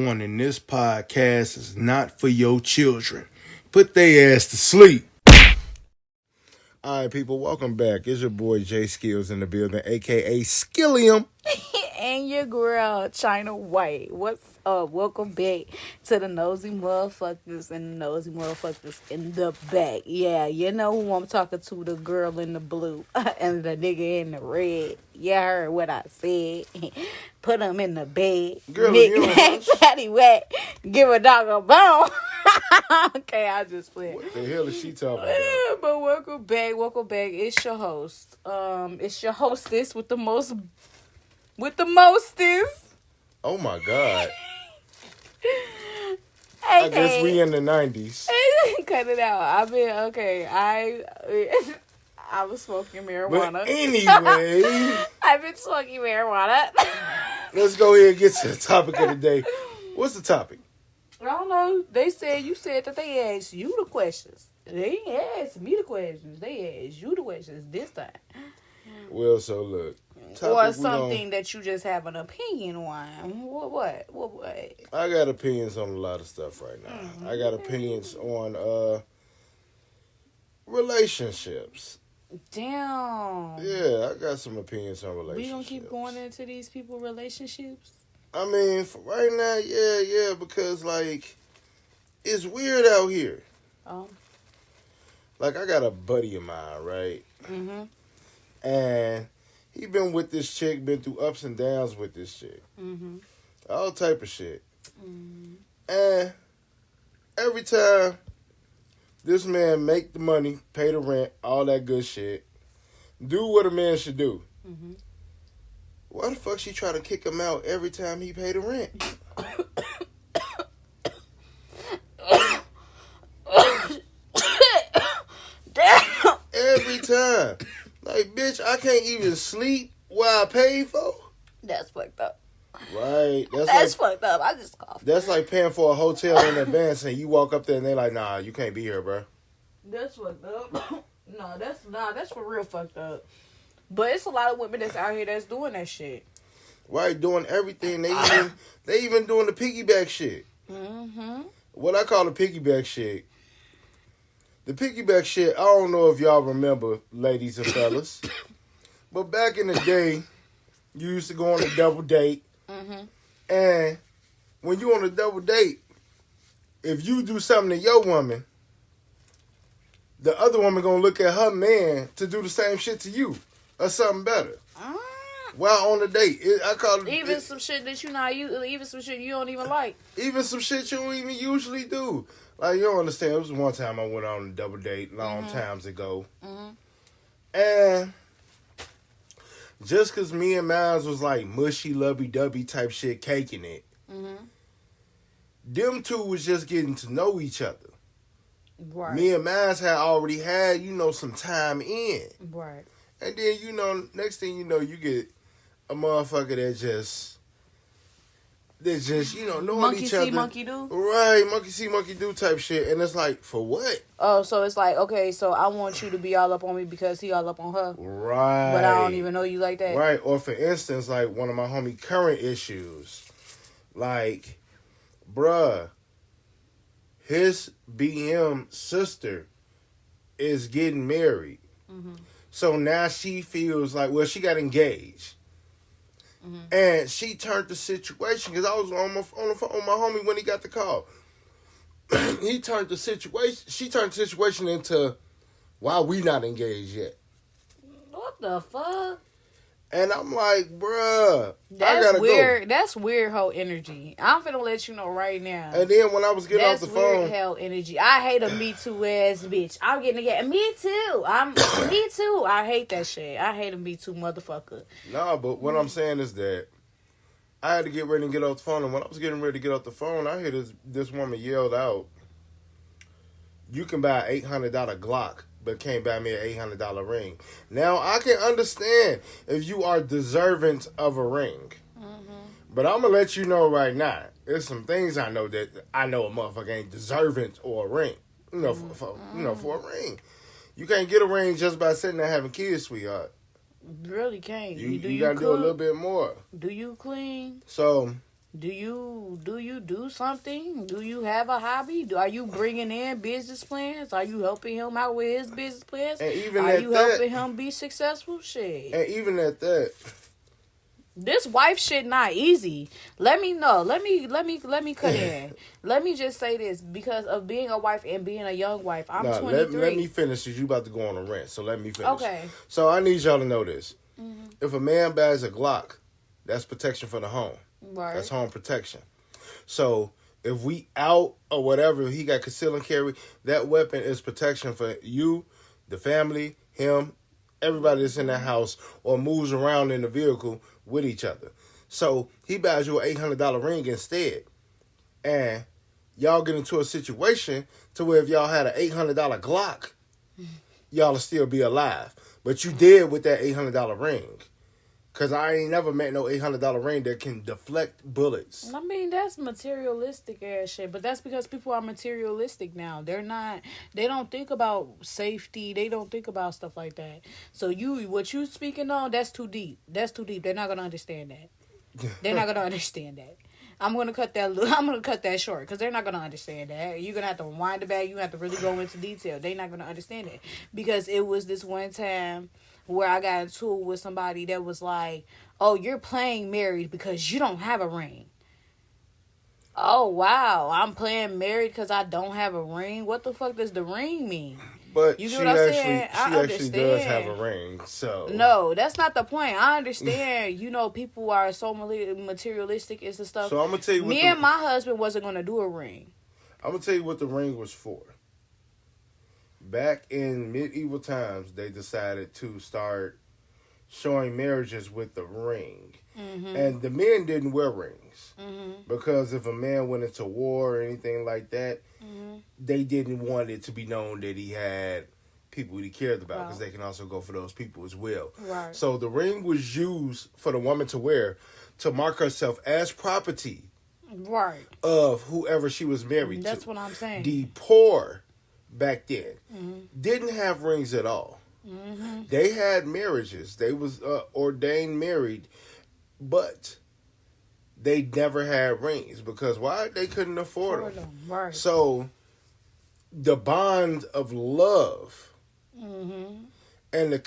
warning, this podcast is not for your children. Put their ass to sleep. All right, people, welcome back. It's your boy Jay Skills in the building, a.k.a. Skillium. And your girl, China White. What's up? Welcome back to the nosy motherfuckers and the nosy motherfuckers in the back. Yeah, you know who I'm talking to, the girl in the blue and the nigga in the red. You heard what I said. Put them in the bed. Girl, Knick-knack, paddywhack. Give a dog a bone. Okay, I just played. What the hell is she talking about? But welcome back. It's your host. It's your hostess with the mostest. Oh, my God. Hey, I guess we in the 90s. Cut it out. I was smoking marijuana. But anyway, I've been smoking marijuana. let's go ahead and get to the topic of the day. What's the topic? I don't know. You said that they asked you the questions. They ain't asked me the questions. They asked you the questions this time. Well, so look. Or something that you just have an opinion on. What? I got opinions on a lot of stuff right now. Mm-hmm. I got opinions on relationships. Damn. Yeah, I got some opinions on relationships. We gonna keep going into these people relationships? I mean, for right now, yeah, because, like, it's weird out here. Oh. Like, I got a buddy of mine, right? Mm-hmm. And he been with this chick, been through ups and downs with this chick. Mm-hmm. All type of shit. Mm-hmm. And every time this man make the money, pay the rent, all that good shit, do what a man should do. Mm-hmm. Why the fuck she try to kick him out every time he pay the rent? Damn. Every time. Like, bitch, I can't even sleep while I pay for. That's fucked up. Right. That's fucked up. I just coughed. That's like paying for a hotel in advance and you walk up there and they like, nah, you can't be here, bro. That's fucked up. That's for real fucked up. But it's a lot of women that's out here that's doing that shit. Right, doing everything. They even doing the piggyback shit. Mm-hmm. What I call the piggyback shit. The piggyback shit, I don't know if y'all remember, ladies and fellas. But back in the day, you used to go on a double date. Mm-hmm. And when you on a double date, if you do something to your woman, the other woman gonna look at her man to do the same shit to you. Or something better. While on the date. I call it... some shit that you not even some shit you don't even like. Even some shit you don't even usually do. Like, you don't understand. It was one time I went on a double date long times ago. Mm-hmm. And just because me and mine was like mushy, lovey-dovey type shit, caking it, them two was just getting to know each other. Right. Me and mine had already had, some time in. Right. And then, next thing you know, you get a motherfucker that just knowing monkey each other. Monkey see, monkey do. Right, monkey see, monkey do type shit. And it's like, for what? Oh, so it's like, okay, so I want you to be all up on me because he all up on her. Right. But I don't even know you like that. Right, or for instance, like one of my homie current issues. Like, bruh, his BM sister is getting married. Mm-hmm. So now she feels like, well, she got engaged. Mm-hmm. And she turned the situation, because I was on the phone with my homie when he got the call. She turned the situation into, why we not engaged yet? What the fuck? And I'm like, bruh, that's I gotta weird. go. That's weird hoe energy. I'm finna let you know right now. And then when I was getting off the phone, that's weird hell energy. I hate a Me Too ass bitch. I'm getting together. Me too. Me too. I hate that shit. I hate a Me Too motherfucker. Nah, but what I'm saying is that I had to get ready and get off the phone. And when I was getting ready to get off the phone, I hear this woman yelled out, "You can buy an $800 Glock, but can't buy me an $800 ring." Now, I can understand if you are deserving of a ring. Mm-hmm. But I'm going to let you know right now, there's some things I know that I know a motherfucker ain't deserving or a ring. For a ring. You can't get a ring just by sitting there having kids, sweetheart. Really can't. You got to do a little bit more. Do you clean? So, Do you do something? Do you have a hobby? Are you bringing in business plans? Are you helping him out with his business plans? And even Are at you that, helping him be successful? Shit. and even at that, This wife shit not easy. Let me know. Let me cut in. Let me just say this because of being a wife and being a young wife. I'm 23. let me finish. Cause you about to go on a rant, so let me finish. Okay. So I need y'all to know this. Mm-hmm. If a man buys a Glock, that's protection for the home. Right. That's home protection. So if we out or whatever, he got conceal and carry, that weapon is protection for you, the family, him, everybody that's in that house or moves around in the vehicle with each other. So he buys you an $800 ring instead. And y'all get into a situation to where if y'all had an $800 Glock, y'all will still be alive. But you did with that $800 ring. Because I ain't never met no $800 ring that can deflect bullets. I mean, that's materialistic ass shit. But that's because people are materialistic now. They don't think about safety. They don't think about stuff like that. So what you speaking on, that's too deep. That's too deep. They're not going to understand that. They're not going to understand that. I'm gonna cut that short because they're not gonna understand that. You're gonna have to rewind it back. You have to really go into detail. They're not gonna understand it because it was this one time where I got into it with somebody that was like, "Oh, you're playing married because you don't have a ring." Oh wow, I'm playing married because I don't have a ring. What the fuck does the ring mean? But you she get what I'm saying? actually does have a ring. So no, that's not the point. I understand. People are so materialistic is the stuff. So I'm gonna tell you. Me and my husband wasn't gonna do a ring. I'm gonna tell you what the ring was for. Back in medieval times, they decided to start showing marriages with the ring, and the men didn't wear rings because if a man went into war or anything like that. They didn't want it to be known that he had people he cared about because they can also go for those people as well. Right. So the ring was used for the woman to wear to mark herself as property of whoever she was married to. That's what I'm saying. The poor back then didn't have rings at all. They had marriages. They was ordained married, but they never had rings because why? They couldn't afford them. Right. So the bond of love and the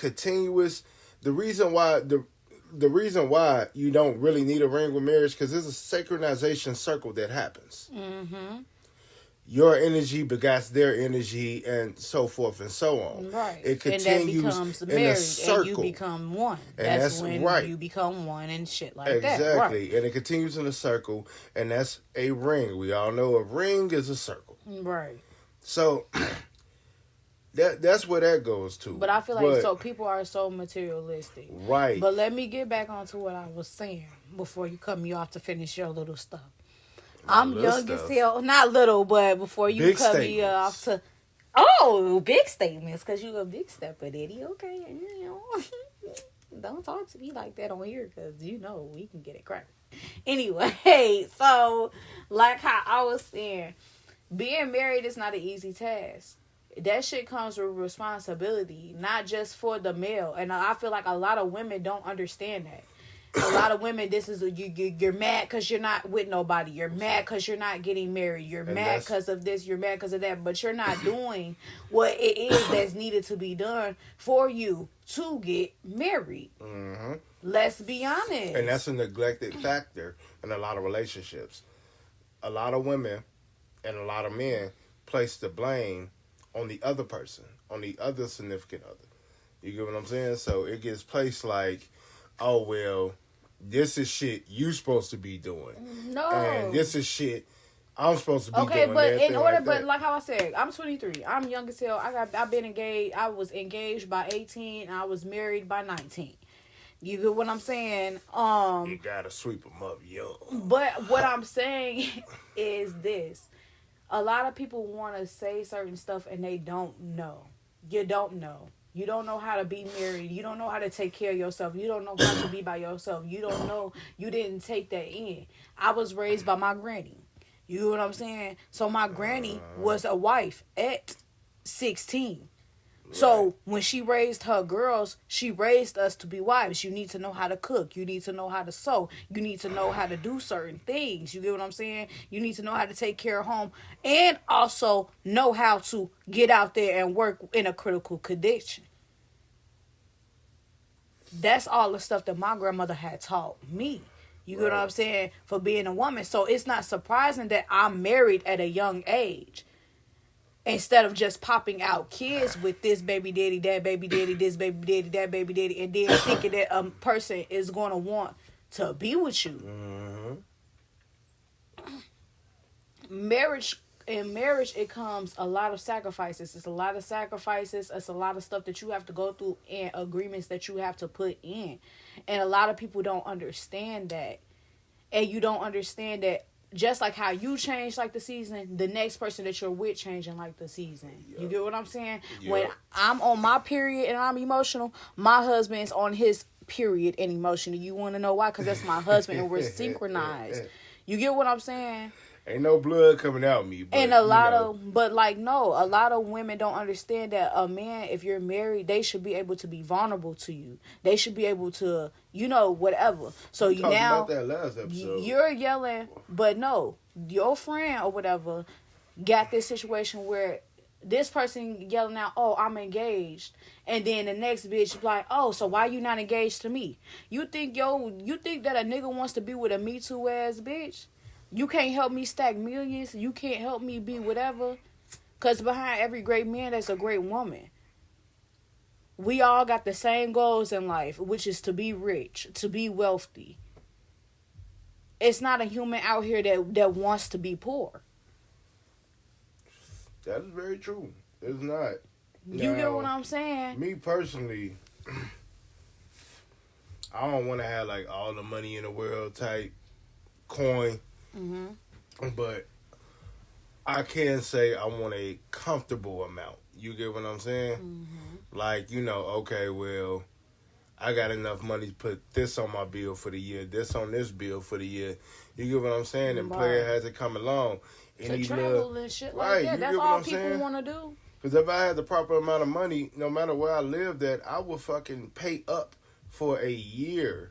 reason why you don't really need a ring with marriage because there's a synchronization circle that happens. Your energy begats their energy and so forth and so on. Right. It continues and that becomes in married, a circle. and you become one. And that's when right. you become one and shit like exactly. that. Right. And it continues in a circle, and that's a ring. We all know a ring is a circle. Right. So that's where that goes to. But I feel like so people are so materialistic. Right. But let me get back onto what I was saying before you cut me off to finish your little stuff. I'm young as hell. Not little, but before you big cut statements. me off to... Oh, big statements, because you a big stepper, Diddy. Okay, don't talk to me like that on here, because we can get it cracked. Anyway, so, like how I was saying, being married is not an easy task. That shit comes with responsibility, not just for the male. And I feel like a lot of women don't understand that. A lot of women, you're mad because you're not with nobody. You're mad because you're not getting married. You're mad because of this. You're mad because of that. But you're not doing what it is that's needed to be done for you to get married. Mm-hmm. Let's be honest. And that's a neglected factor in a lot of relationships. A lot of women and a lot of men place the blame on the other person, on the other significant other. You get what I'm saying? So it gets placed like, oh, well, this is shit you supposed to be doing. No. And this is shit I'm supposed to be doing. Okay, but in order, like but like how I said, I'm 23. I'm young as hell. I've been engaged. I was engaged by 18. And I was married by 19. You get what I'm saying? You gotta sweep them up young. But what I'm saying is this. A lot of people want to say certain stuff and they don't know. You don't know. You don't know how to be married. You don't know how to take care of yourself. You don't know how to be by yourself. You don't know. You didn't take that in. I was raised by my granny. You know what I'm saying? So my granny was a wife at 16. So when she raised her girls, she raised us to be wives. You need to know how to cook. You need to know how to sew. You need to know how to do certain things. You get what I'm saying? You need to know how to take care of home and also know how to get out there and work in a critical condition. That's all the stuff that my grandmother had taught me. You get what I'm saying? For being a woman. So it's not surprising that I'm married at a young age. Instead of just popping out kids with this baby daddy, that baby daddy, this baby daddy, that baby daddy, and then thinking that a person is going to want to be with you. Marriage, in marriage, it comes a lot of sacrifices. It's a lot of sacrifices. It's a lot of stuff that you have to go through and agreements that you have to put in. And a lot of people don't understand that. And you don't understand that. Just like how you change like the season, the next person that you're with changing like the season. Yep. You get what I'm saying? Yep. When I'm on my period and I'm emotional, my husband's on his period and emotional. You want to know why? Because that's my husband and we're synchronized. You get what I'm saying? Ain't no blood coming out me. But, and a lot of women don't understand that a man, if you're married, they should be able to be vulnerable to you. They should be able to, whatever. So you now about that last episode. You're yelling, but no, your friend or whatever got this situation where this person yelling out, "Oh, I'm engaged," and then the next bitch like, "Oh, so why you not engaged to me?" You think that a nigga wants to be with a Me Too ass bitch? You can't help me stack millions. You can't help me be whatever. Because behind every great man, there's a great woman. We all got the same goals in life, which is to be rich, to be wealthy. It's not a human out here that wants to be poor. That is very true. It's not. You get what I'm saying? Me personally, I don't want to have like all the money in the world type coin. Mm-hmm. But I can say I want a comfortable amount. You get what I'm saying? Mm-hmm. Like, okay, well, I got enough money to put this on my bill for the year, this on this bill for the year. You get what I'm saying? And player has it come along. To travel and shit like that. That's all people want to do. Because if I had the proper amount of money, no matter where I lived at, I would fucking pay up for a year.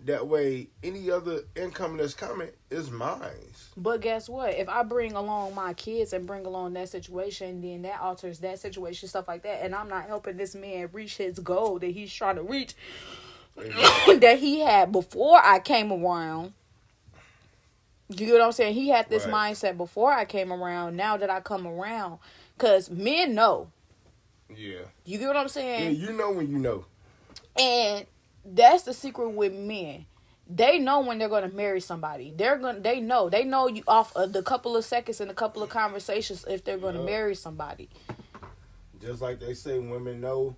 That way, any other income that's coming is mine. But guess what? If I bring along my kids and bring along that situation, then that alters that situation, stuff like that. And I'm not helping this man reach his goal that he's trying to reach that he had before I came around. You get what I'm saying? He had this mindset before I came around. Now that I come around. Because men know. Yeah. You get what I'm saying? Yeah, you know when you know. And that's the secret with men. They know when they're going to marry somebody. They know you off of the couple of seconds and a couple of conversations if they're going to marry somebody. Just like they say, women know.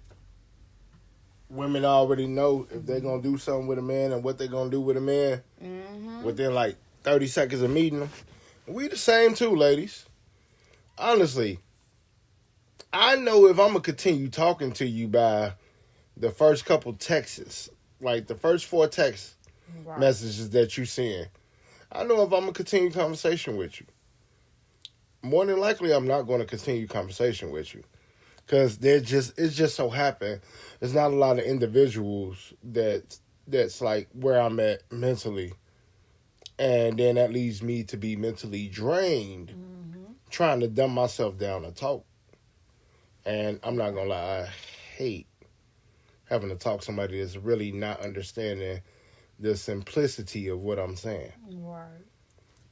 Women already know if they're going to do something with a man and what they're going to do with a man within like 30 seconds of meeting them. We the same too, ladies. Honestly, I know if I'm going to continue talking to you by the first couple texts, like the first 4 text messages that you send, I know if I'm going to continue conversation with you. More than likely, I'm not going to continue conversation with you. Because it's just so happened, there's not a lot of individuals that's like where I'm at mentally. And then that leads me to be mentally drained, trying to dumb myself down and talk. And I'm not going to lie, I hate having to talk to somebody that's really not understanding the simplicity of what I'm saying. Right.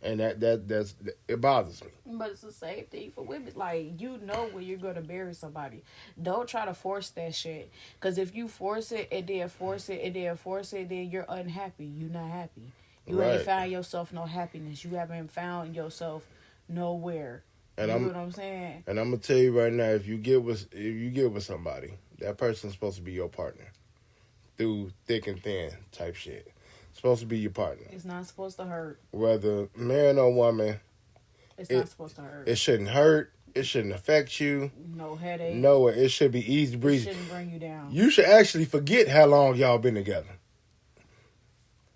And that's it bothers me. But it's the same thing for women. Like, you know when you're going to marry somebody. Don't try to force that shit. Because if you force it and then force it and then force it, then you're unhappy. You're not happy. You ain't found yourself no happiness. You haven't found yourself nowhere. You know what I'm saying? And I'm going to tell you right now, if you get with somebody, that person's supposed to be your partner. Through thick and thin type shit. Supposed to be your partner. It's not supposed to hurt. Whether man or woman. It's not supposed to hurt. It shouldn't hurt. It shouldn't affect you. No headache. No, it should be easy breezy. It shouldn't bring you down. You should actually forget how long y'all been together.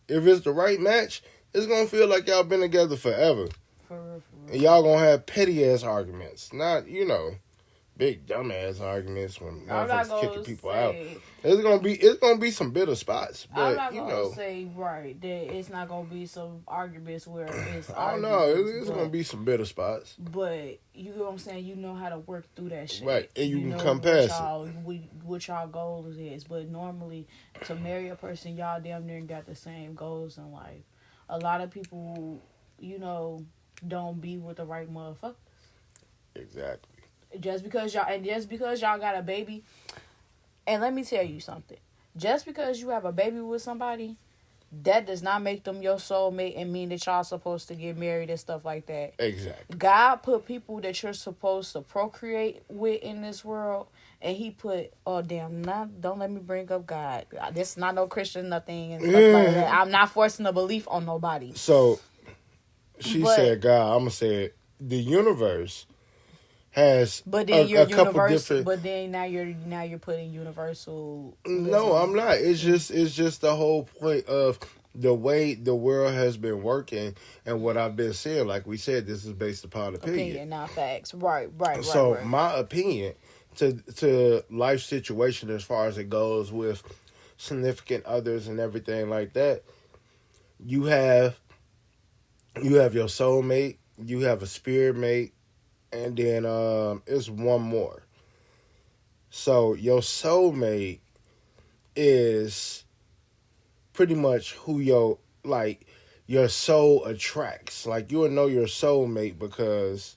If it's the right match, it's going to feel like y'all been together forever. For real. And y'all going to have petty ass arguments. Not, big dumbass arguments when I'm not motherfuckers kicking gonna people out. say. It's gonna be some bitter spots, I'm but not you gonna know, say right that it's not gonna be some arguments where it's I don't know. arguments, It's gonna be some bitter spots, but you know what I'm saying. You know how to work through that shit, right? And you can know come what past y'all what y'all goals is. But normally, to marry a person, y'all damn near got the same goals in life. A lot of people, you know, don't be with the right motherfucker. it. Exactly. Just because y'all got a baby, and let me tell you something. Just because you have a baby with somebody, that does not make them your soulmate and mean that y'all supposed to get married and stuff like that. Exactly. God put people that you're supposed to procreate with in this world, and He put, oh damn, don't let me bring up God. This is not no Christian nothing and stuff like that. I'm not forcing a belief on nobody. So she said, "God, I'm gonna say it. The universe has but then a couple different. But then now you're putting universal. No, I'm not. It's just the whole point of the way the world has been working and what I've been seeing. Like we said, this is based upon opinion, not facts. Right. So right. my opinion to life situation as far as it goes with significant others and everything like that, you have your soulmate, you have a spirit mate, and then it's one more. So your soulmate is pretty much who your soul attracts. Like you'll know your soulmate because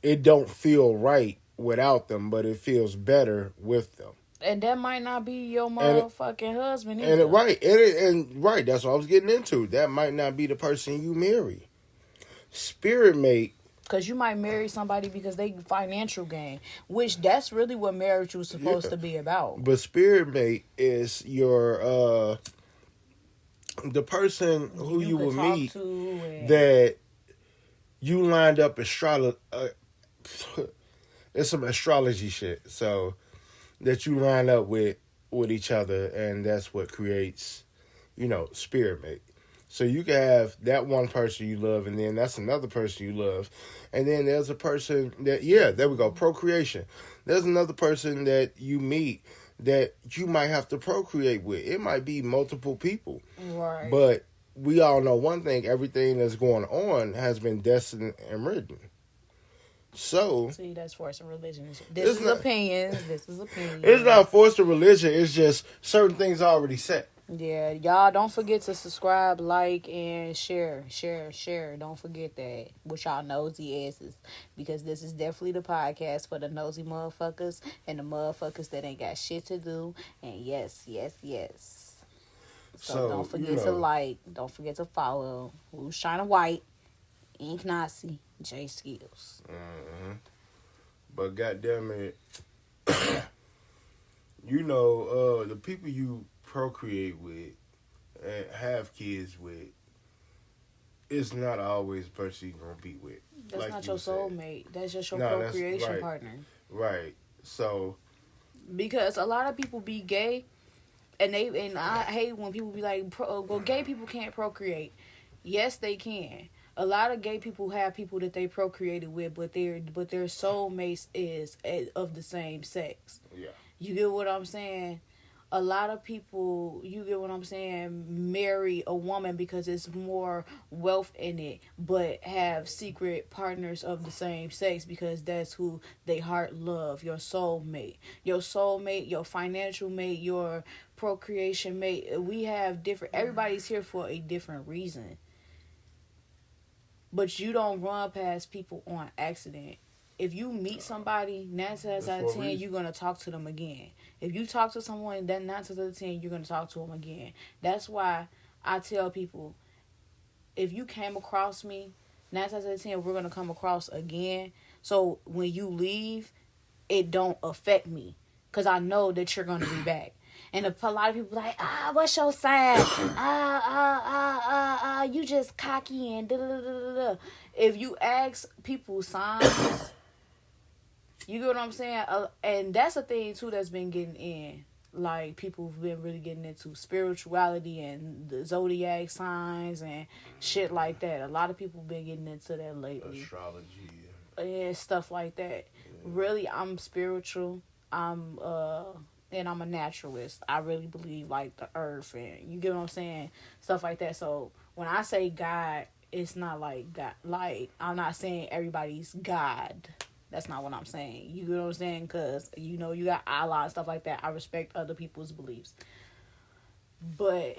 it don't feel right without them, but it feels better with them. And that might not be your motherfucking husband either. And right, that's what I was getting into. That might not be the person you marry. Spirit mate. Because you might marry somebody because they financial gain, which that's really what marriage was supposed to be about. But spirit mate is your the person who you will meet that you lined up it's some astrology shit. So that you line up with each other, and that's what creates, spirit mate. So you can have that one person you love, and then that's another person you love. And then there's a person that, there we go, procreation. There's another person that you meet that you might have to procreate with. It might be multiple people. Right. But we all know one thing, everything that's going on has been destined and written. So see, that's force of religion. This is opinions. It's not force of religion. It's just certain things already set. Yeah, y'all don't forget to subscribe, like, and share. Don't forget that with y'all nosy asses, because this is definitely the podcast for the nosy motherfuckers and the motherfuckers that ain't got shit to do. And yes. So don't forget to like, don't forget to follow Who's China White, Ink Nazi, J Skills. Mm-hmm. But goddamn it, the people you procreate with and have kids with, it's not always the person you're gonna be with. That's like not your soulmate. That's just your procreation partner. Right. So because a lot of people be gay, and I hate when people be like, well, gay people can't procreate. Yes, they can. A lot of gay people have people that they procreated with, but their soulmates is of the same sex. Yeah. You get what I'm saying? A lot of people, marry a woman because it's more wealth in it, but have secret partners of the same sex because that's who they heart love. Your soulmate, your financial mate, your procreation mate. We have different, everybody's here for a different reason. But you don't run past people on accident. If you meet somebody, 9 times out of 10, you're going to talk to them again. If you talk to someone, then 9 times out of 10, you're going to talk to them again. That's why I tell people, if you came across me, 9 times out of 10, we're going to come across again. So when you leave, it don't affect me because I know that you're going to be back. And a lot of people like, what's your sign? You just cocky and da-da-da-da-da. If you ask people signs, you get what I'm saying? And that's a thing, too, that's been getting in. Like, people have been really getting into spirituality and the zodiac signs and shit like that. A lot of people been getting into that lately. Astrology. And stuff like that. really, I'm spiritual. I'm and I'm a naturalist. I really believe like the earth and you get what I'm saying, stuff like that. So when I say God, it's not like God. Like I'm not saying everybody's God. That's not what I'm saying. You get what I'm saying? Because you know you got Allah and stuff like that. I respect other people's beliefs, but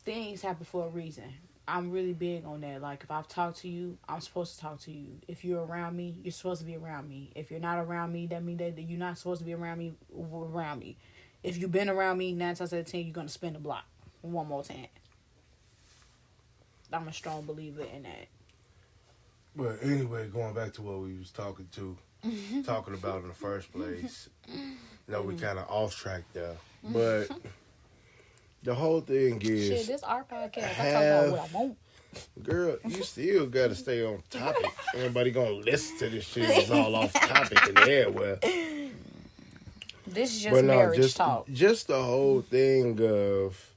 things happen for a reason. I'm really big on that. Like if I've talked to you, I'm supposed to talk to you. If you're around me, you're supposed to be around me. If you're not around me, that means that you're not supposed to be around me. Around me. If you've been around me 9 times out of 10, you're gonna spin the block one more time. I'm a strong believer in that. But anyway, going back to what we was talking about in the first place. We kind of off track there, but the whole thing is Shit, this our podcast. I talk about what I want. Girl, you still gotta stay on topic. Everybody gonna listen to this shit. It's all off topic in there. Well, this is just marriage talk. Just the whole thing of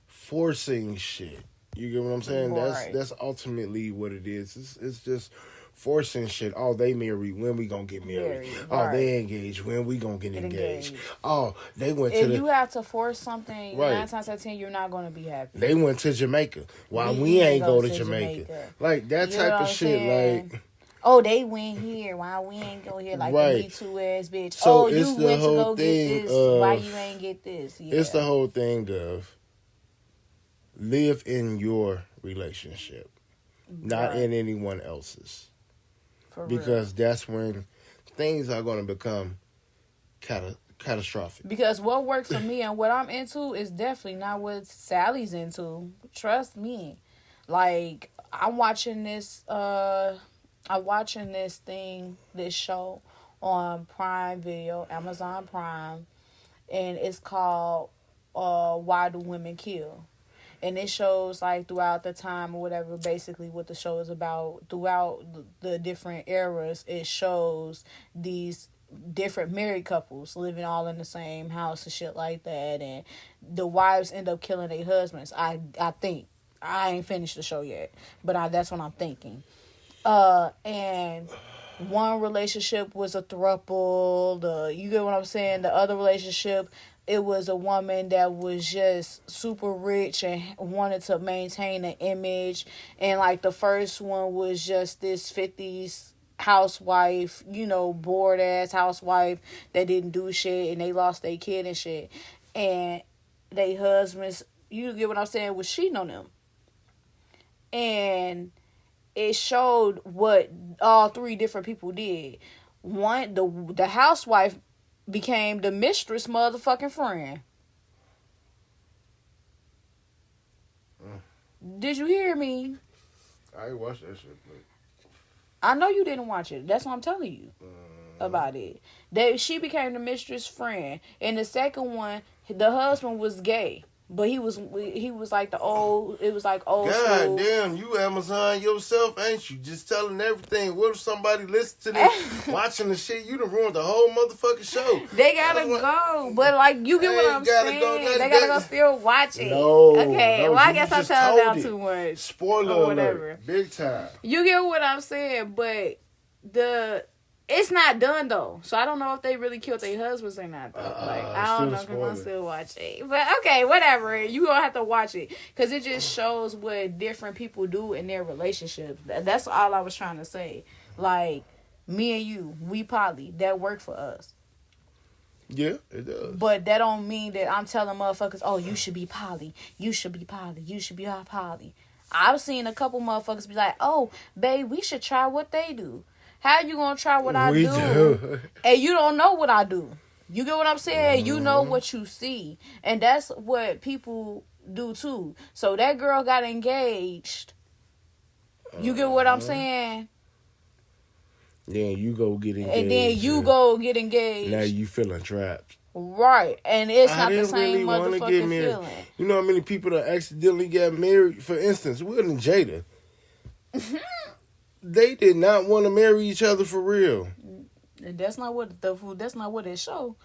forcing shit. You get what I'm saying? Right. That's ultimately what it is. It's just forcing shit. Oh, they married. When we gonna get married? Oh, they engaged. When we gonna get engaged? Oh, they went if to you have to force something, 9 times out of 10, you're not gonna be happy. They went to Jamaica. Why we ain't go to Jamaica? Like that type of shit. Saying? Like, oh, they went here. Why we ain't go here? Like right. the B2 ass bitch. So oh, you went to go get this. Why you ain't get this? Yeah. It's the whole thing of live in your relationship, not in anyone else's. Because that's when things are going to become catastrophic. Because what works for me and what I'm into is definitely not what Sally's into. Trust me. Like, I'm watching this this show on Prime Video, Amazon Prime, and it's called Why Do Women Kill? And it shows, like, throughout the time or whatever, basically what the show is about. Throughout the different eras, it shows these different married couples living all in the same house and shit like that. And the wives end up killing their husbands. I think. I ain't finished the show yet. But that's what I'm thinking. And one relationship was a throuple. You get what I'm saying? The other relationship, it was a woman that was just super rich and wanted to maintain an image. And, like, the first one was just this 50s housewife, bored-ass housewife that didn't do shit, and they lost their kid and shit. And they husbands, you get what I'm saying, was cheating on them. And it showed what all three different people did. One, the housewife became the mistress motherfucking friend. Did you hear me? I ain't watched that shit, but I know you didn't watch it. That's what I'm telling you about it. She became the mistress friend. And the second one, the husband was gay. But he was like it was like old God school. Damn, you Amazon yourself, ain't you? Just telling everything. What if somebody listen to this, watching the shit? You done ruined the whole motherfucking show. They gotta go. But, like, you get what I'm saying. They gotta go still watch it. No. Okay, well, I guess I told down too much. Spoiler alert. Big time. You get what I'm saying, but it's not done, though. So I don't know if they really killed their husbands or not, though. I don't know, because I'm still watching. But, okay, whatever. You gonna have to watch it. Because it just shows what different people do in their relationships. That's all I was trying to say. Like, me and you, we poly. That worked for us. Yeah, it does. But that don't mean that I'm telling motherfuckers, oh, you should be poly. You should be poly. You should be all poly. I've seen a couple motherfuckers be like, oh, babe, we should try what they do. How you gonna try what I do? And you don't know what I do. You get what I'm saying? Mm-hmm. You know what you see. And that's what people do too. So that girl got engaged. You get what I'm saying? Then you go get engaged. And then you go get engaged. Now you feeling trapped. Right. And it's not the same motherfucking feeling. You know how many people that accidentally got married? For instance, Will and Jada. They did not want to marry each other for real. That's not what it showed.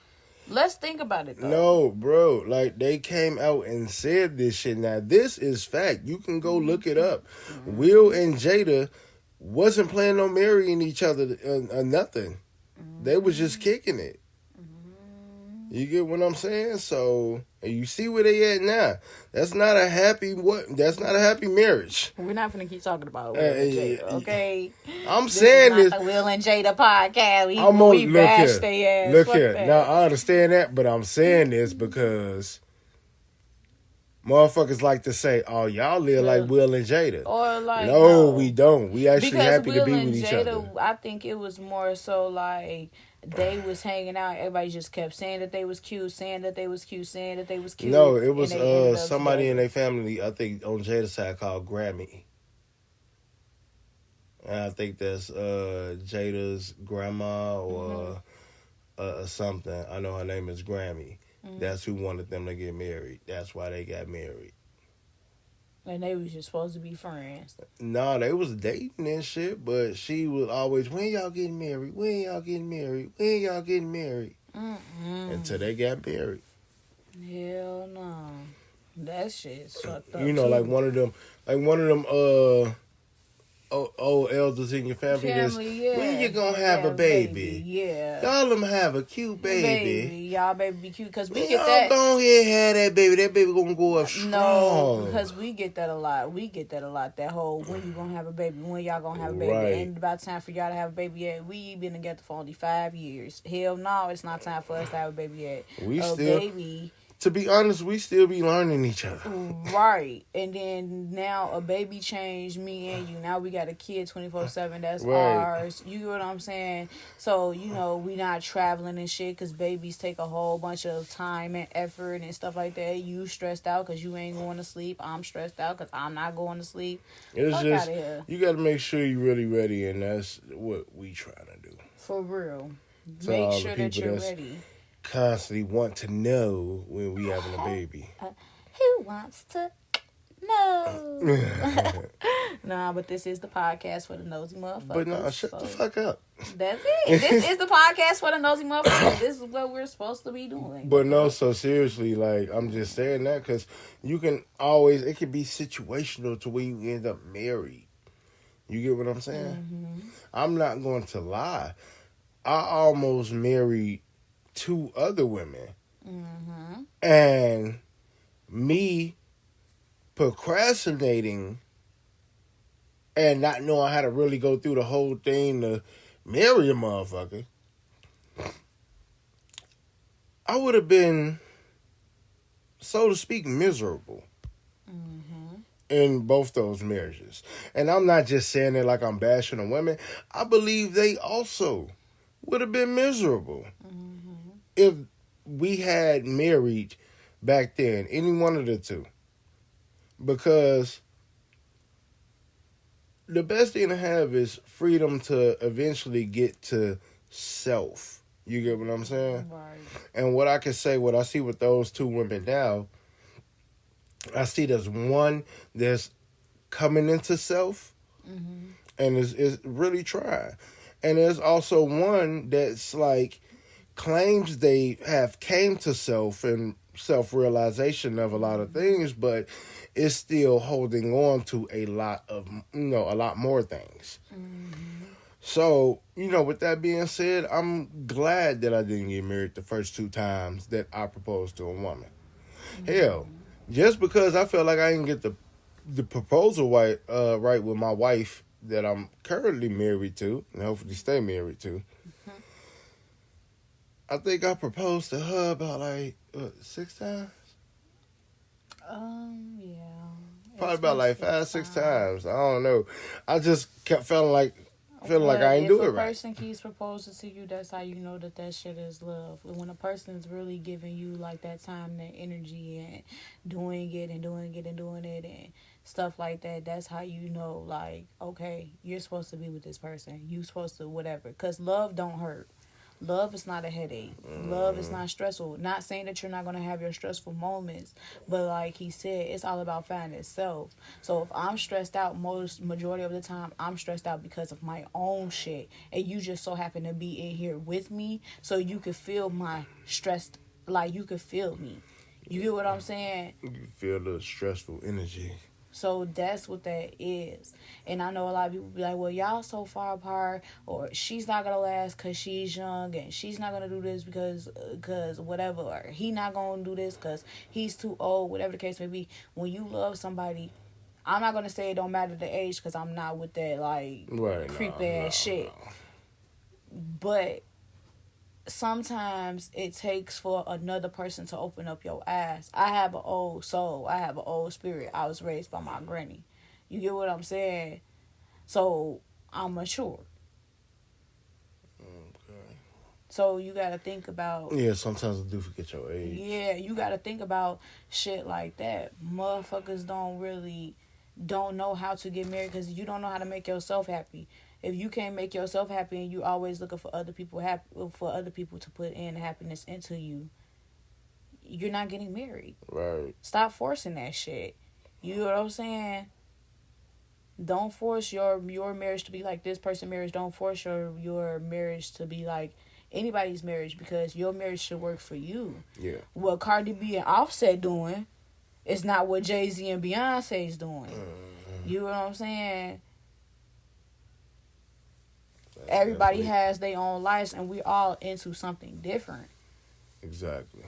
Let's think about it, though. No, bro. Like, they came out and said this shit. Now, this is fact. You can go look it up. Mm-hmm. Will and Jada wasn't planning on marrying each other or nothing. They was just kicking it. You get what I'm saying? So and you see where they at now. That's not a happy That's not a happy marriage. We're not gonna keep talking about Will and Jada, okay? I'm saying this. Is not the Will and Jada podcast. We look bash here. their ass. Look Fuck here. that. Now I understand that, but I'm saying this because motherfuckers like to say, "Oh, y'all live like Will and Jada." Or like no, we don't. We actually because happy Will to be and with each Jada, other. I think it was more so like they was hanging out. Everybody just kept saying that they was cute, saying that they was cute, saying that they was cute. No, it was somebody together. in their family, I think on Jada's side, called Grammy. And I think that's Jada's grandma or something. I know her name is Grammy. That's who wanted them to get married. That's why they got married. And they was just supposed to be friends. No, they was dating and shit, but she was always, when y'all getting married? When y'all getting married? When y'all getting married? Until they got married. Hell no. That shit's fucked up. You know, too. like one of them old elders in your family, yeah. when you gonna have a baby? Yeah. Y'all them have a cute baby. Y'all baby be cute because we When get y'all that. go ahead and have that baby. That baby gonna go up strong. No, because we get that a lot. That whole when you gonna have a baby, when y'all gonna have a baby, Right. ain't about time for y'all to have a baby yet. We been together for only 5 years. Hell no, it's not time for us to have a baby yet. We a still, baby. to be honest, we still be learning each other. Right. And then now a baby changed me and you. Now we got a kid 24/7 that's Right. ours. You get what I'm saying? So, you know, we not traveling and shit because babies take a whole bunch of time and effort and stuff like that. You stressed out because you ain't going to sleep. I'm stressed out because I'm not going to sleep. It's Fuck just, outta here. you gotta make sure you're really ready, and that's what we trying to do. For real. So Make all the sure that people you're that's ready. constantly want to know when we having a baby. Who wants to know? Nah, but this is the podcast for the nosy motherfuckers. But no, shut the fuck up. That's it. This is the podcast for the nosy motherfuckers. This is what we're supposed to be doing. But no, so seriously, like, I'm just saying that because you can always, it can be situational to where you end up married. You get what I'm saying? I'm not going to lie. I almost married 2 other women. And me procrastinating and not knowing how to really go through the whole thing to marry a motherfucker, I would have been, so to speak, miserable in both those marriages. And I'm not just saying it like I'm bashing on women. I believe they also would have been miserable if we had married back then, any one of the two. Because the best thing to have is freedom to eventually get to self. You get what I'm saying? Right. And what I can say, what I see with those 2 women now, I see there's one that's coming into self and is really trying. And there's also one that's like claims they have came to self and self-realization of a lot of things, but is still holding on to a lot more things. So, with that being said, I'm glad that I didn't get married the first 2 times that I proposed to a woman. Hell, just because I felt like I didn't get the proposal right with my wife that I'm currently married to, and hopefully stay married to, I think I proposed to her about 6 times? Yeah. Probably about 5, 6 times. I don't know. I just kept feeling like I ain't do it If a right. person keeps proposing to you, that's how you know that shit is love. When a person's really giving you like that time, that energy, and doing it and stuff like that, that's how you know, like, okay, you're supposed to be with this person. You supposed to whatever. Because love don't hurt. Love is not a headache. Love is not stressful. Not saying that you're not going to have your stressful moments, but like he said, it's all about finding itself. So if I'm stressed out, majority of the time, I'm stressed out because of my own shit. And you just so happen to be in here with me so you could feel my stress, like you could feel me. You get what I'm saying? You feel the stressful energy. So that's what that is. And I know a lot of people be like, well, y'all so far apart, or she's not going to last because she's young, and she's not going to do this because whatever, or he not going to do this because he's too old, whatever the case may be. When you love somebody, I'm not going to say it don't matter the age because I'm not with that, like, creep ass shit. No. But sometimes it takes for another person to open up your eyes. I have an old soul. I have an old spirit. I was raised by my granny. You get what I'm saying? So I'm mature. Okay. So you got to think about... Yeah, sometimes I do forget your age. Yeah, you got to think about shit like that. Motherfuckers don't know how to get married because you don't know how to make yourself happy. If you can't make yourself happy and you always looking for other people to put in happiness into you, you're not getting married. Right. Stop forcing that shit. You know what I'm saying? Don't force your marriage to be like this person's marriage. Don't force your marriage to be like anybody's marriage, because your marriage should work for you. Yeah. What Cardi B and Offset doing is not what Jay-Z and Beyonce's doing. You know what I'm saying? Everybody has their own lives, and we all into something different. Exactly.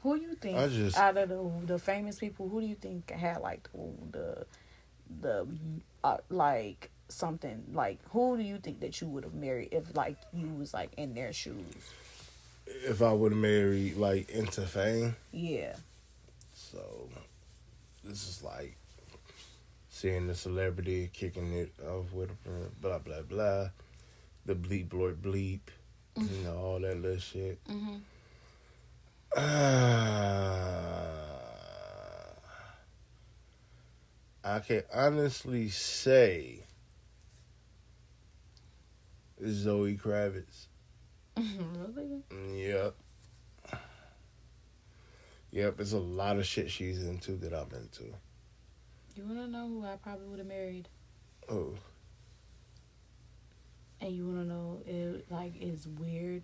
Who do you think out of the famous people? Who do you think had like the like something like? Who do you think that you would have married if like you was like in their shoes? If I would have married like into fame. Yeah. So this is like seeing the celebrity kicking it off with blah blah blah, the bleep blort bleep, you know, all that little shit. Mm-hmm. I can honestly say Zoe Kravitz. Really? Yep. Yep, there's a lot of shit she's into that I'm into. You wanna know who I probably would have married? Oh. And you wanna know it like it's weird,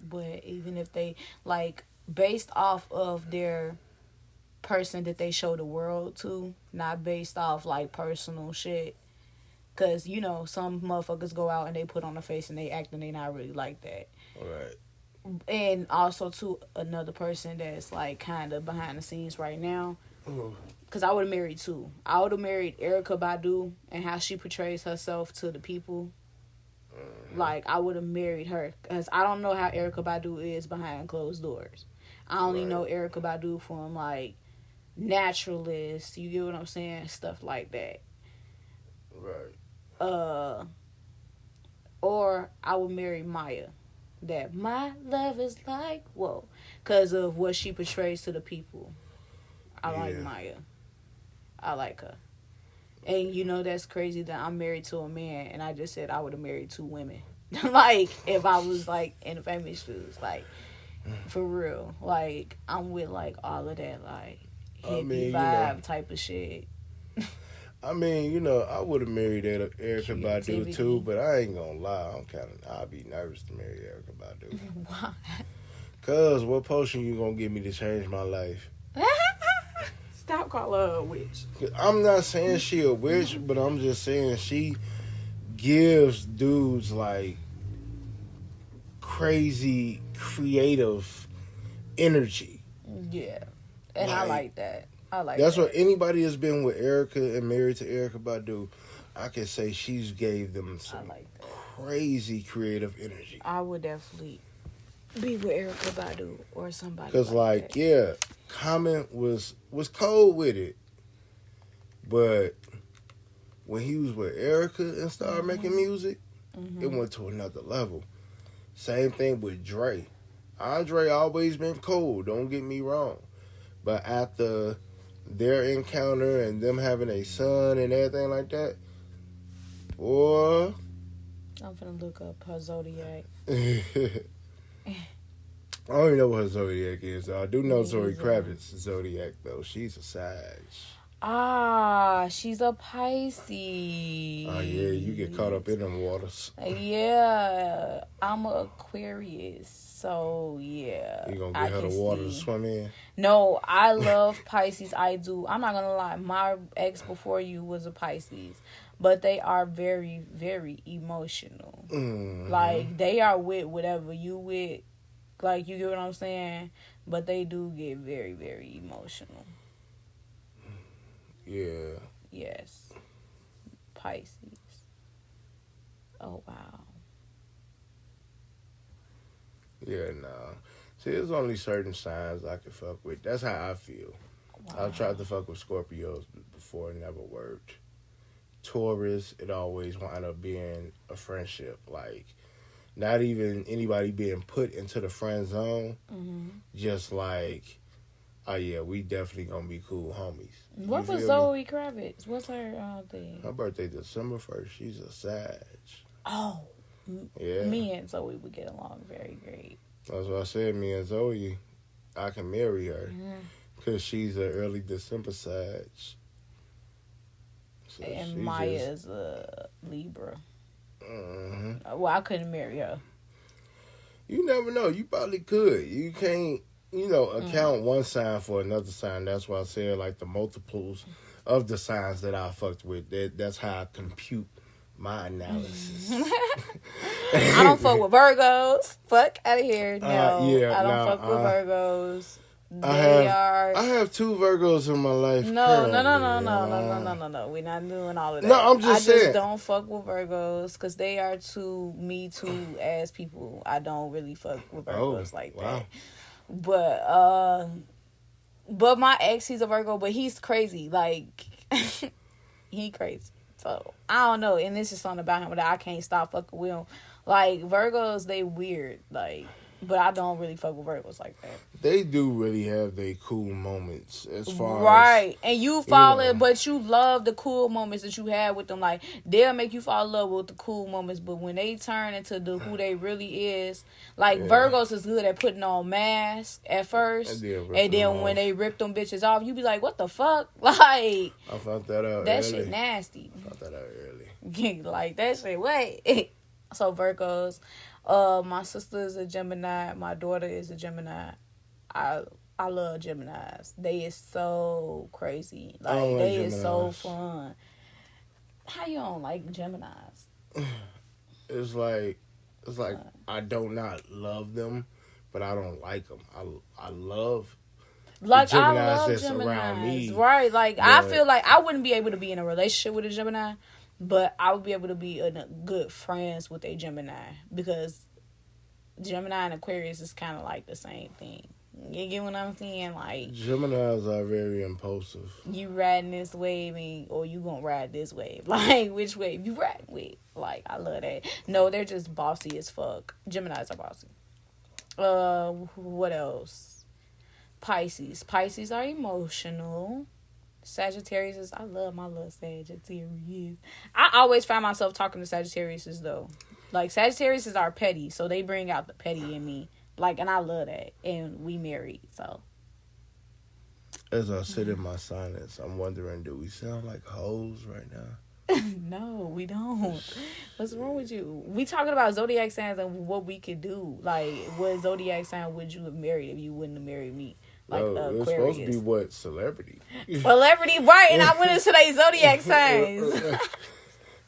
but even if they like based off of their person that they show the world to, not based off like personal shit. Cause you know some motherfuckers go out and they put on a face and they act and they not really like that. Right. And also to another person that's like kind of behind the scenes right now. Oh. Cause I would have married too. I would have married Erykah Badu and how she portrays herself to the people. Like I would have married her, cause I don't know how Erykah Badu is behind closed doors. I only know Erykah Badu from like Naturalist. You get what I'm saying? Stuff like that. Right. Or I would marry Maya. That my love is like whoa, cause of what she portrays to the people. I like Maya. I like her. And you know that's crazy that I'm married to a man, and I just said I would have married 2 women. Like if I was like in the family shoes, like for real. Like I'm with like all of that like hippie vibe type of shit. I mean, you know, I would have married Erykah Badu too, but I ain't gonna lie, I'd be nervous to marry Erykah Badu. Why? Cause what potion you gonna give me to change my life? Stop calling her a witch. I'm not saying she a witch, but I'm just saying she gives dudes like crazy creative energy. Yeah. And I like that. That's what anybody has been with Erykah and married to Erykah Badu, I can say she's gave them some crazy creative energy. I would definitely be with Erykah Badu or somebody. Because yeah, Common was cold with it, but when he was with Erykah and started making music, it went to another level. Same thing with Dre. Andre always been cool, don't get me wrong, but after their encounter and them having a son and everything like that, boy. I'm finna look up her zodiac. I don't even know what her zodiac is. I do know Zoe Kravitz' zodiac though. She's a Sag. She's a Pisces. Oh yeah, you get caught up in them waters. Yeah, I'm a Aquarius, so yeah. You gonna get her the water to swim in? No, I love Pisces. I do. I'm not gonna lie. My ex before you was a Pisces, but they are very, very emotional. Mm-hmm. Like they are with whatever you with. Like you get what I'm saying, but they do get very, very emotional. Yeah. Yes. Pisces. Oh, wow. Yeah, nah. See, there's only certain signs I can fuck with. That's how I feel. Wow. I've tried to fuck with Scorpios before, it never worked. Taurus, it always wound up being a friendship. Like, not even anybody being put into the friend zone. Mm-hmm. Just like, oh yeah, we definitely gonna be cool homies. What was Zoe Kravitz? What's her thing? Her birthday December 1st. She's a Sag. Oh. Yeah. Me and Zoe would get along very great. That's what I said. Me and Zoe, I can marry her. Because she's an early December Sag. So and Maya's a Libra. Mm-hmm. Well, I couldn't marry her. You never know. You probably could. You can't, account one sign for another sign. That's why I said, like, the multiples of the signs that I fucked with. That's how I compute my analysis. I don't fuck with Virgos. Fuck out of here. No, I don't fuck with Virgos. I have 2 Virgos in my life. No. We're not doing all of that. No, I'm just saying. I just don't fuck with Virgos because they are too me too as people. I don't really fuck with Virgos like that. But my ex, he's a Virgo, but he's crazy. Like, he crazy. So I don't know, and it's just something about him that I can't stop fucking with him. Like Virgos, they weird. Like. But I don't really fuck with Virgos like that. They do really have their cool moments as far right. And you fall in, but you love the cool moments that you have with them. Like, they'll make you fall in love with the cool moments, but when they turn into who they really is, like, Virgos is good at putting on masks at first. And then when they rip them bitches off, you be like, what the fuck? Like, I found that out that early. Shit nasty. I found that out early. Like, that shit, wait. So, Virgos. My sister is a Gemini. My daughter is a Gemini. I love Geminis. They is so crazy. Like they is so fun. How you don't like Geminis? It's like I do not love them, but I don't like them. I love like the Geminis I love that's Geminis. around me. Right? Like I feel like I wouldn't be able to be in a relationship with a Gemini. But I would be able to be good friends with a Gemini because Gemini and Aquarius is kind of like the same thing. You get what I'm saying? Like Geminis are very impulsive. You riding this wave, or you gonna ride this wave? Like which wave you riding with? Like I love that. No, they're just bossy as fuck. Geminis are bossy. What else? Pisces. Pisces are emotional. Sagittarius, I love my little Sagittarius. I always find myself talking to Sagittarius though. Like Sagittarius are petty, so they bring out the petty in me. Like, and I love that. And we married, so. As I sit in my silence, I'm wondering, do we sound like hoes right now? No, we don't. What's wrong with you? We talking about zodiac signs and what we could do. Like, what zodiac sign would you have married if you wouldn't have married me? Like no, it's supposed to be what? Celebrity. Celebrity, right. And I went into their zodiac signs.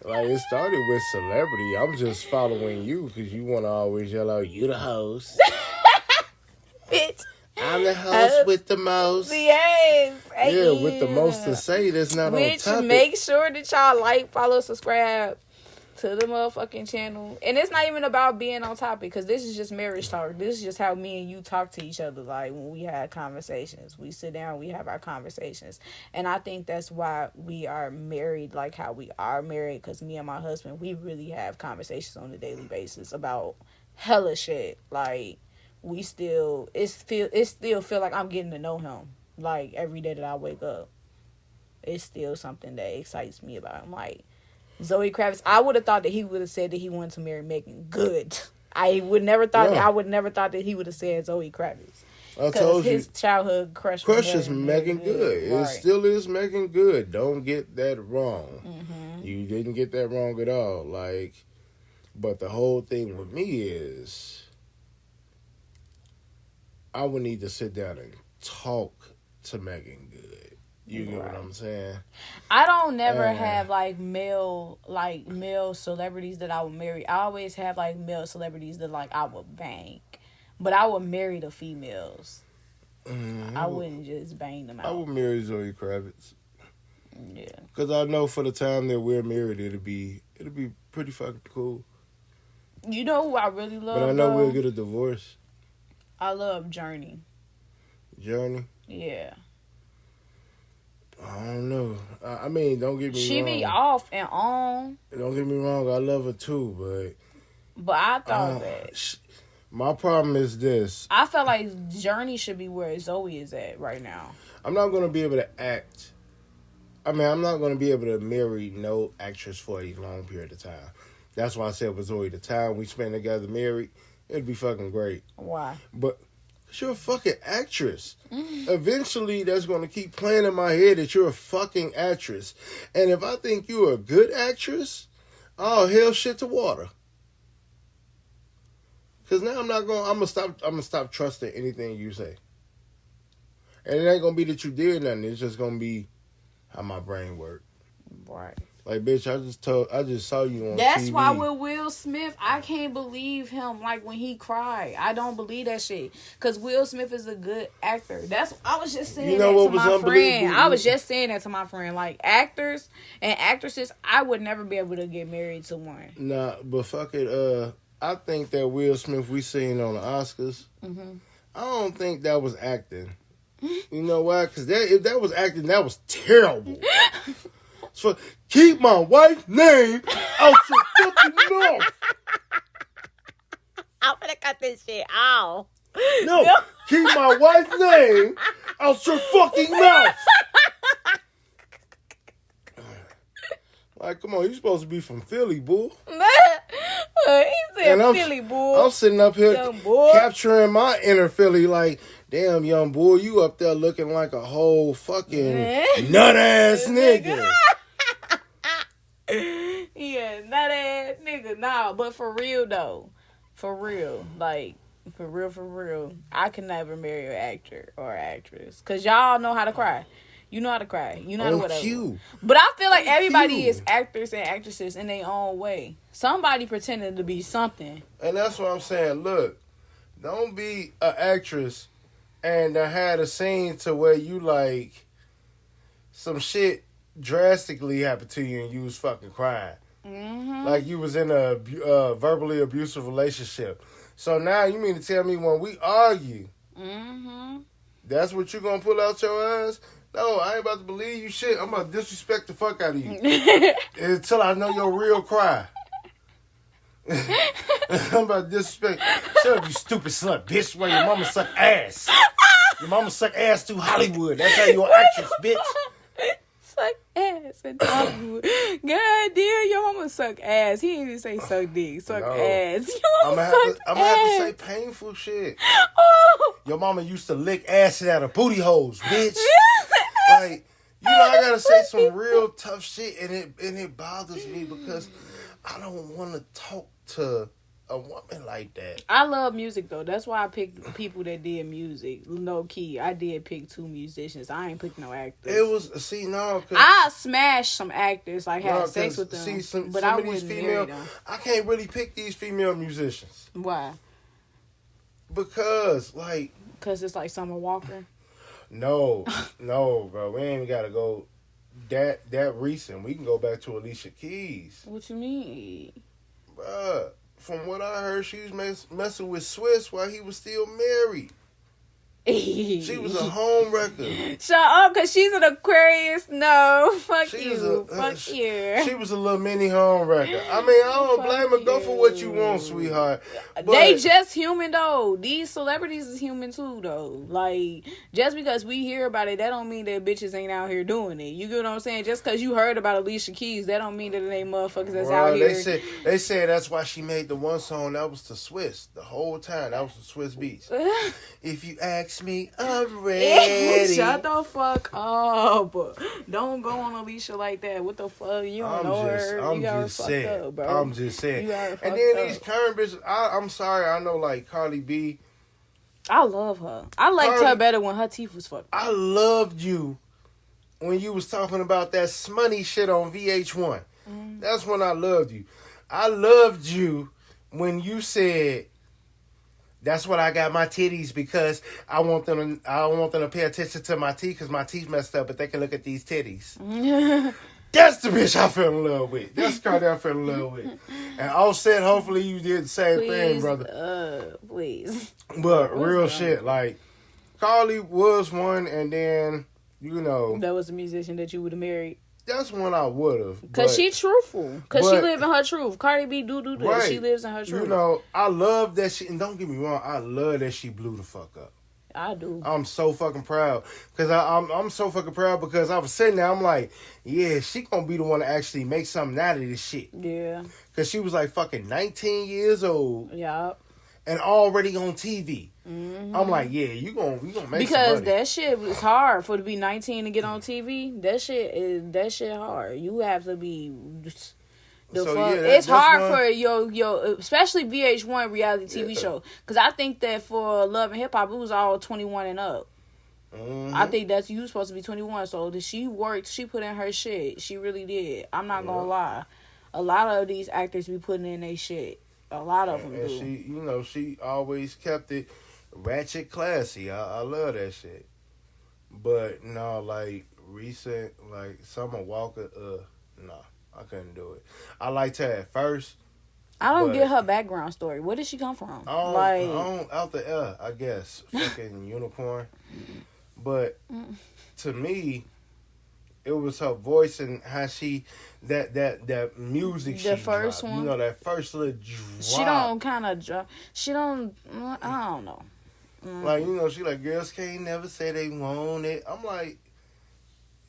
Like, it started with celebrity. I'm just following you because you want to always yell out, you the host. Bitch. I'm the host with the most. Yes. Yeah, with the most to say that's not on topic. Make sure that y'all like, follow, subscribe to the motherfucking channel. And it's not even about being on topic because this is just marriage talk. This is just how me and you talk to each other. Like when we have conversations, we sit down, we have our conversations. And I think that's why we are married like how we are married, because me and my husband, we really have conversations on a daily basis about hella shit. Like it still feel like I'm getting to know him. Like every day that I wake up, it's still something that excites me about him. Like Zoe Kravitz, I would have thought that he would have said that he wanted to marry Megan Good. I would never thought that he would have said Zoe Kravitz. I Because told you. his childhood crush Is Megan Good. It Right. still is Megan Good. Don't get that wrong. Mm-hmm. You didn't get that wrong at all. Like, but the whole thing with me is, I would need to sit down and talk to Megan Good. You get what I'm saying? I don't never Uh. have like male celebrities that I would marry. I always have like male celebrities that like I would bang. But I would marry the females. I wouldn't just bang them out. I would marry Zoe Kravitz. Yeah. Because I know for the time that we're married, it'll be pretty fucking cool. You know who I really love? But I know though? we'll get a divorce. I love Journey. Journey? Yeah. I don't know. I mean, don't get me wrong. She be off and on. Don't get me wrong. I love her too, But I but thought that. my problem is this. I felt like Journey should be where Zoe is at right now. I'm not going to be able to act. I mean, I'm not going to be able to marry no actress for a long period of time. That's why I said with Zoe, the time we spend together married, it'd be fucking great. Why? But you're a fucking actress. Eventually, that's going to keep playing in my head that you're a fucking actress. And if I think you're a good actress, oh, hell shit to water. Because now I'm gonna stop trusting anything you say. And it ain't gonna be that you did nothing. It's just gonna be how my brain works. Right. Like, bitch, I just saw you on That's TV. why with Will Smith, I can't believe him like when he cried. I don't believe that shit. Cause Will Smith is a good actor. I was just saying that to my friend. I was just saying that to my friend. Like actors and actresses, I would never be able to get married to one. Nah, but fuck it. I think that Will Smith we seen on the Oscars. Mm-hmm. I don't think that was acting. You know why? Because if that was acting, that was terrible. So keep my wife's name out your fucking mouth. I'm gonna cut this shit off. No, keep my wife's name out your fucking mouth. Like, come on, you supposed to be from Philly, boo. He said Philly, bull. I'm sitting up here Young boy. capturing my inner Philly like, damn, young boy, you up there looking like a whole fucking nut-ass nigga. Yeah, nut ass nigga. Nah, but for real though. For real. Like, for real. I can never marry an actor or actress. Cause y'all know how to cry. You know how to cry. You know how to whatever. Cue. But I feel like everybody cue. is actors and actresses in their own way. Somebody pretending to be something. And that's what I'm saying. Look, don't be an actress and had a scene to where you like some shit drastically happened to you and you was fucking crying. Mm-hmm. Like you was in a verbally abusive relationship. So now you mean to tell me when we argue, Mm-hmm. that's what you gonna pull out your ass? No, I ain't about to believe you shit. I'm about to disrespect the fuck out of you until I know your real cry. I'm about to disrespect. Shut up, you stupid slut, bitch. Where your mama suck ass. Your mama suck ass through Hollywood. That's how you're an actress, bitch. Suck ass in Hollywood. God damn, your mama suck ass. He didn't even say suck dick. Suck No. ass. Your I'm mama gonna suck have ass. to say painful shit. Oh. Your mama used to lick acid out of booty holes, bitch. Like, you know, I gotta say some real tough shit, and it bothers me because I don't want to talk to a woman like that. I love music though. That's why I picked people that did music. Low key, I did pick 2 musicians. I ain't picked no actors. It was no. I smashed some actors, like had No, sex with them. See, but some I of these wouldn't marry female, them. I can't really pick these female musicians Why? because, like, Because it's like Summer Walker. no, bro, we ain't even gotta go that recent. We can go back to Alicia Keys, What you mean? bruh. From what I heard, she was messing with Swiss while he was still married. She was a home wrecker. Shut up, because she's an Aquarius. No, fuck She you. was Fuck you. She was a little mini home wrecker. I mean, I don't blame her. Go for what you want, sweetheart. But They just human though. These celebrities is human too though. Like, just because we hear about it, that don't mean that bitches ain't out here doing it. You get what I'm saying? Just because you heard about Alicia Keys, that don't mean that it ain't motherfuckers that's out here. They said that's why she made the one song that was to Swiss the whole time. That was the Swiss Beats. If you ask Text me, I'm ready. Shut the fuck up. Don't go on Alicia like that. What the fuck? You don't know her. You got her fucked up, bro. I'm just saying. You got her fucked and then up. these current bitches, I'm sorry, I know like Cardi B. I love her. I liked her better when her teeth was fucked. I loved you when you was talking about that smutty shit on VH1. That's when I loved you. I loved you when you said, that's what I got my titties because I want them to pay attention to my teeth because my teeth messed up, but they can look at these titties. That's the bitch I fell in love with. That's the Cardi I fell in love with. And Offset, hopefully you did the same thing, brother. Please. But real shit, like, Carly was one, and then, you know. That was a musician that you would have married. That's one I would have. Because she truthful. Because she live in her truth. Cardi B do this. Right. She lives in her truth. You know, I love that she, and don't get me wrong, I love that she blew the fuck up. I do. I'm so fucking proud. Because I'm so fucking proud because I was sitting there, I'm like, yeah, she gonna be the one to actually make something out of this shit. Yeah. Because she was like fucking 19 years old. Yeah. And already on TV. Mm-hmm. I'm like, yeah, you gonna make because some money. That shit was hard for to be 19 to get on TV. That shit hard. You have to be the fuck. Yeah, it's hard for your especially VH1 reality TV show. Because I think that for Love and Hip Hop, it was all 21 and up. Mm-hmm. I think that's you supposed to be 21. So she worked. She put in her shit. She really did. I'm not gonna lie. A lot of these actors be putting in their shit. A lot of them do. And she always kept it ratchet classy. I love that shit. But no, like recent, like Summer Walker, no, I couldn't do it. I liked her at first. I don't get her background story. Where did she come from? Out the air, I guess. Fucking unicorn. But to me, it was her voice and how she that music. The first dropped. one, you know, that first little drop. She don't kind of drop. She don't. I don't know. Like, you know, she like, girls can't never say they want it. I'm like,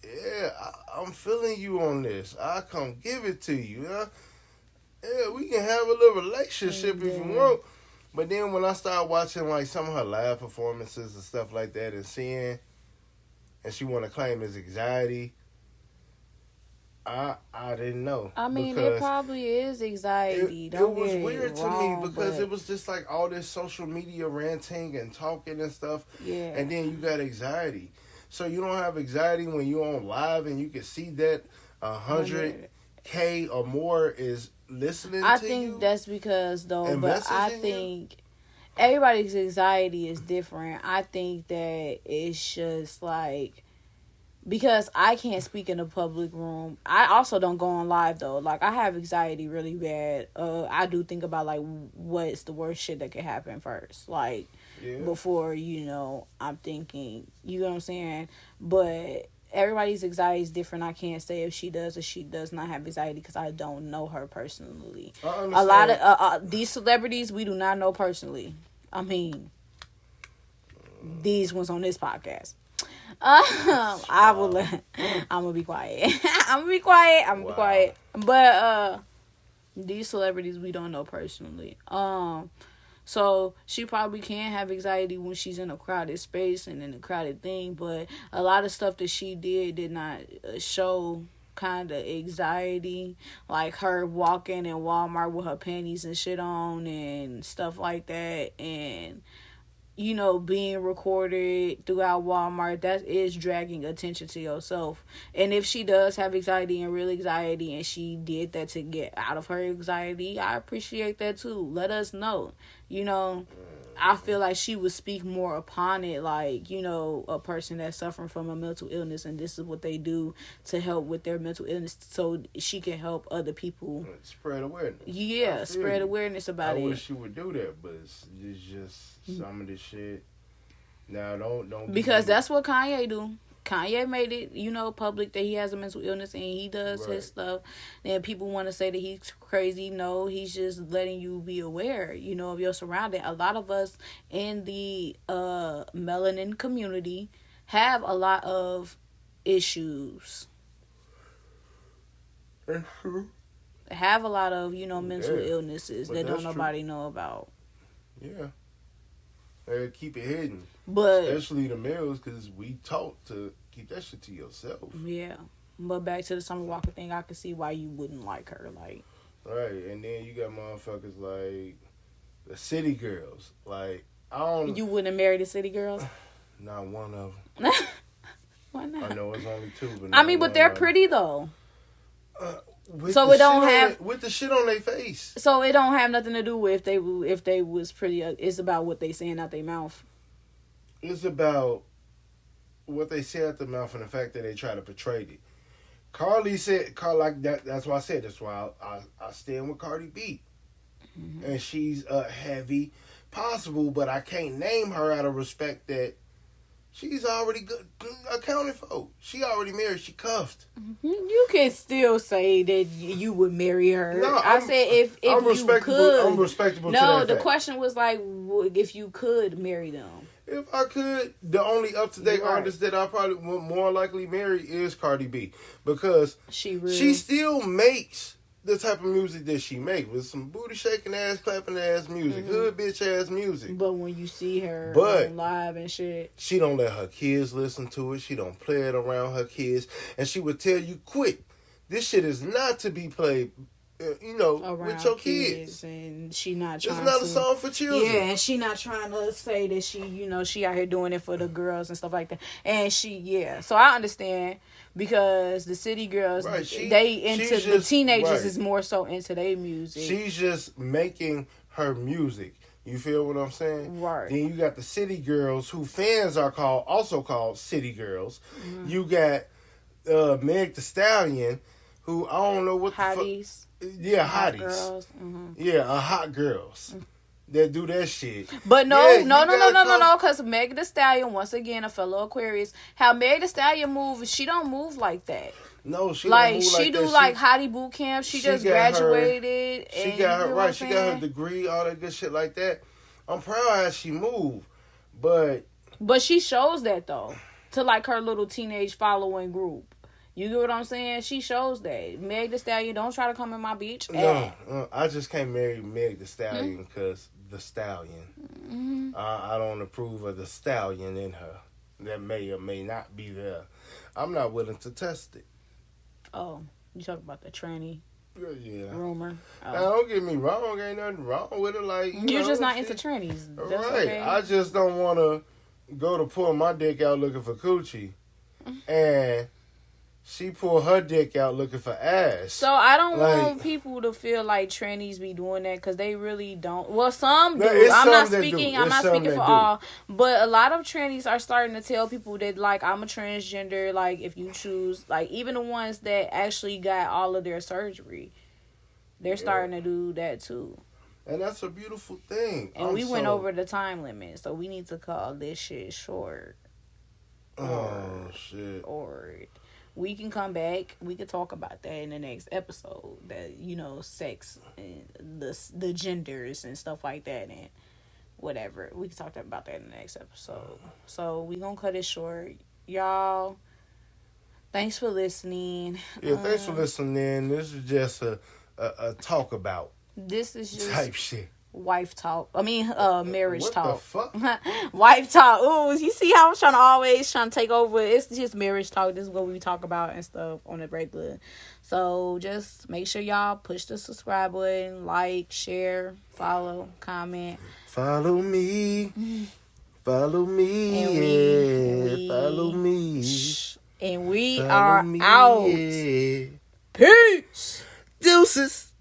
yeah, I'm feeling you on this. I come give it to you. Yeah, we can have a little relationship if you want. But then when I started watching like some of her live performances and stuff like that and seeing, and she want to claim his anxiety, I didn't know. I mean, it probably is anxiety. It was weird to me because it was just like all this social media ranting and talking and stuff. Yeah. And then you got anxiety. So you don't have anxiety when you're on live and you can see that 100K or more is listening to you. I think that's because, though, but I think everybody's anxiety is different. I think that it's just like, because I can't speak in a public room. I also don't go on live, though. Like, I have anxiety really bad. I do think about, like, what's the worst shit that could happen first. Like, before, I'm thinking, you know what I'm saying? But everybody's anxiety is different. I can't say if she does or she does not have anxiety because I don't know her personally. A lot of these celebrities we do not know personally. I mean, these ones on this podcast. I'm gonna be quiet. I'm gonna be quiet. But these celebrities we don't know personally. So she probably can have anxiety when she's in a crowded space and in a crowded thing. But a lot of stuff that she did not show kind of anxiety, like her walking in Walmart with her panties and shit on and stuff like that, and being recorded throughout Walmart. That is dragging attention to yourself. And if she does have anxiety and real anxiety and she did that to get out of her anxiety, I appreciate that too. Let us know. I feel like she would speak more upon it, like, a person that's suffering from a mental illness and this is what they do to help with their mental illness so she can help other people. Spread awareness. Yeah, spread awareness about it. I wish she would do that, but it's just some of this shit. Now, don't. Because that's what Kanye do. Kanye made it, public that he has a mental illness and he does his stuff. And people want to say that he's crazy. No, he's just letting you be aware, of your surrounding. A lot of us in the melanin community have a lot of issues. That's true. Have a lot of, mental illnesses that don't nobody know about. Yeah. Keep it hidden. But especially the males, because we taught to keep that shit to yourself. yeah. But back to the Summer Walker thing, I could see why you wouldn't like her. Like, Right, and then you got motherfuckers like the city girls. Like, I don't. you wouldn't marry the city girls? Not one of them. Why not? I know it's only two, but I mean, but they're pretty though. So it don't have with the shit on their face. So it don't have nothing to do with if they was pretty. It's about what they saying out their mouth. It's about what they say at the mouth and the fact that they try to portray it. Carly said, like that. That's why I said. That's why I stand with Cardi B, and she's a heavy possible, but I can't name her out of respect that she's already good, accounted for. She already married. She cuffed. You can still say that you would marry her. No, I said if I'm you respectable. could. I'm respectable. No, to that the fact. question was like, if you could marry them. If I could, the only up-to-date Right. artist that I probably would more likely marry is Cardi B, because She still makes the type of music that she makes with some booty shaking ass, clapping ass music, hood bitch ass music. But when you see her But- on live and shit, She don't let her kids listen to it. She don't play it around her kids, and she would tell you quick, this shit is not to be played, around with your kids. and she not It's trying not to. a song for children. Yeah, and she not trying to say that she out here doing it for the girls and stuff like that. And so I understand because the city girls, Right, the teenagers right. is more so into their music. She's just making her music. You feel what I'm saying? Right. Then you got the city girls who fans are also called city girls. You got Meg Thee Stallion, who I don't know what Hotties. Yeah, Hot hotties. girls. Yeah, hot girls that do that shit. But Yeah, you no, gotta because Meg Thee Stallion, once again, a fellow Aquarius, how Meg Thee Stallion moves, she don't move like that. No, she Like, don't move she do that. like Hottie Boot Camp. She just got her- graduated. She and got you her know right. what She I'm got her saying? degree, all that good shit like that. I'm proud how she moved, but But she shows that, though, to like her little teenage following group. You get what I'm saying? She shows that. Meg Thee Stallion, don't try to come in my beach. no, I just can't marry Meg Thee Stallion because the stallion. I don't approve of the stallion in her. That may or may not be there. I'm not willing to test it. Oh, you talk about the tranny Yeah. rumor. Now, Oh. don't get me wrong. Ain't nothing wrong with it. Like You're just not shit. into trannies. That's Right. okay. I just don't want to go to pull my dick out looking for coochie, and she pull her dick out looking for ass. So I don't Like- want people to feel like trannies be doing that because they really don't. Well, some do. No, it's I'm not some that do. speaking. I'm It's not some speaking that for do. all. But a lot of trannies are starting to tell people that like I'm a transgender. Like if you choose, like even the ones that actually got all of their surgery, they're starting to do that too. And that's a beautiful thing. And we went over the time limit, so we need to call this shit short. Oh shit. Or we can come back. We can talk about that in the next episode. That sex and the genders and stuff like that and whatever. We can talk about that in the next episode. So we gonna cut it short, y'all. Thanks for listening. Yeah, thanks for listening. This is just a talk about This is just type shit. wife talk. I mean, marriage What talk. the fuck? Wife talk. Ooh, you see how I'm always trying to take over? It's just marriage talk. This is what we talk about and stuff on the regular. So just make sure y'all push the subscribe button, like, share, follow, comment. Follow me. Follow me. And Yeah. we- Follow me. And we Follow are me, out. yeah. Peace. Deuces.